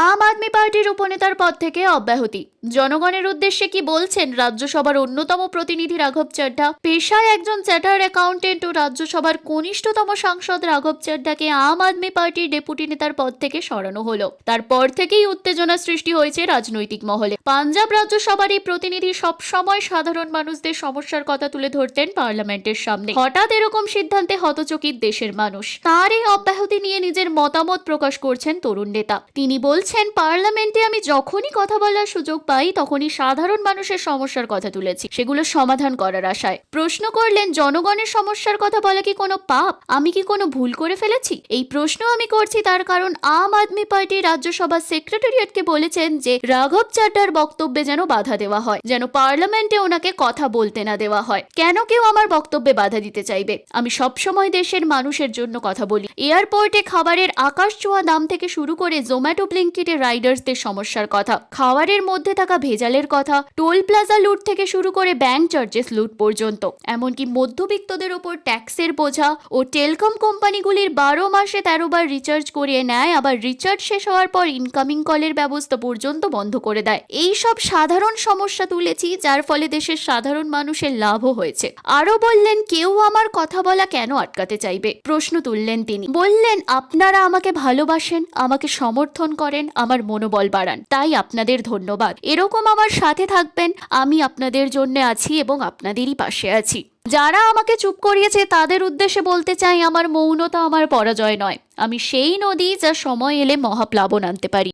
আম আদমি পার্টির উপনেতার পদ থেকে অব্যাহতি। জনগণের উদ্দেশ্যে কি বলছেন রাজ্যসভার অন্যতম প্রতিনিধি রাঘব চাড্ডা? পেশায় একজন চ্যাটার্ড অ্যাকাউন্টেন্ট ও রাজ্যসভার কনিষ্ঠতম সাংসদ রাঘব চাড্ডাকে আম আদমি পার্টির ডেপুটি নেতার পদ থেকে সরানো হলো। তারপর থেকেই উত্তেজনা সৃষ্টি হয়েছে রাজনৈতিক মহলে। পাঞ্জাব রাজ্যসভার এই প্রতিনিধি সবসময় সাধারণ মানুষদের সমস্যার কথা তুলে ধরতেন পার্লামেন্টের সামনে। হঠাৎ এরকম সিদ্ধান্তে হতচকিত দেশের মানুষ। তার এই অব্যাহতি নিয়ে নিজের মতামত প্রকাশ করছেন তরুণ নেতা। তিনি বলছেন, পার্লামেন্টে আমি যখনই কথা বলার সুযোগ পাই তখনই সাধারণ মানুষের সমস্যার কথা তুলেছি, সেগুলো সমাধান করার আশায়। প্রশ্ন করলেন, জনগণের সমস্যার কথা বলা কি কোনো পাপ? আমি কি কোনো ভুল করে ফেলেছি? এই প্রশ্ন আমি করছি তার কারণ আম আদমি পার্টি রাজ্যসভা সেক্রেটারিয়েটকে বলেছেন যে রাঘব চাড্ডার বক্তব্যে যেন বাধা দেওয়া হয়, যেন পার্লামেন্টে ওনাকে কথা বলতে না দেওয়া হয়। কেন কেউ আমার বক্তব্যে বাধা দিতে চাইবে? আমি সবসময় দেশের মানুষের জন্য কথা বলি। এয়ারপোর্টে খাবারের আকাশ ছোঁয়া দাম থেকে শুরু করে জোম্যাটো ব্লিঙ্কিটে রাইডার্সদের সমস্যার কথা, খাবারের মধ্যে থাকা ভেজালের কথা, টোল প্লাজা লুট থেকে শুরু করে ব্যাংক চার্জেস লুট পর্যন্ত, এমনকি মধ্যবিত্তদের ওপর ট্যাক্সের বোঝা ও টেলিকম কোম্পানিগুলির 12 মাসে 13 বার রিচার্জ করিয়ে নেয়, আবার রিচার্জ শেষ হওয়ার পর ইনকামিং কলের ব্যবস্থা পর্যন্ত বন্ধ করে দেয়। এই সব সাধারণ সমস্যা তুলেছি, যার ফলে দেশের সাধারণ মানুষের লাভও হয়েছে। আরো বললেন, কেউ আমার কথা বলা কেন আটকাতে চাইবে? প্রশ্ন তুললেন তিনি। বললেন, আপনারা আমাকে ভালোবাসেন, আমাকে সমর্থন করেন, আমার মনোবল বাড়ান, তাই আপনাদের ধন্যবাদ। এরকম আমার সাথে থাকবেন, আমি আপনাদের জন্য আছি এবং আপনাদেরই পাশে আছি। যারা আমাকে চুপ করিয়েছে তাদের উদ্দেশ্যে বলতে চাই, আমার মৌনতা আমার পরাজয় নয়। আমি সেই নদী যা সময় এলে মহাপ্লাবন আনতে পারি।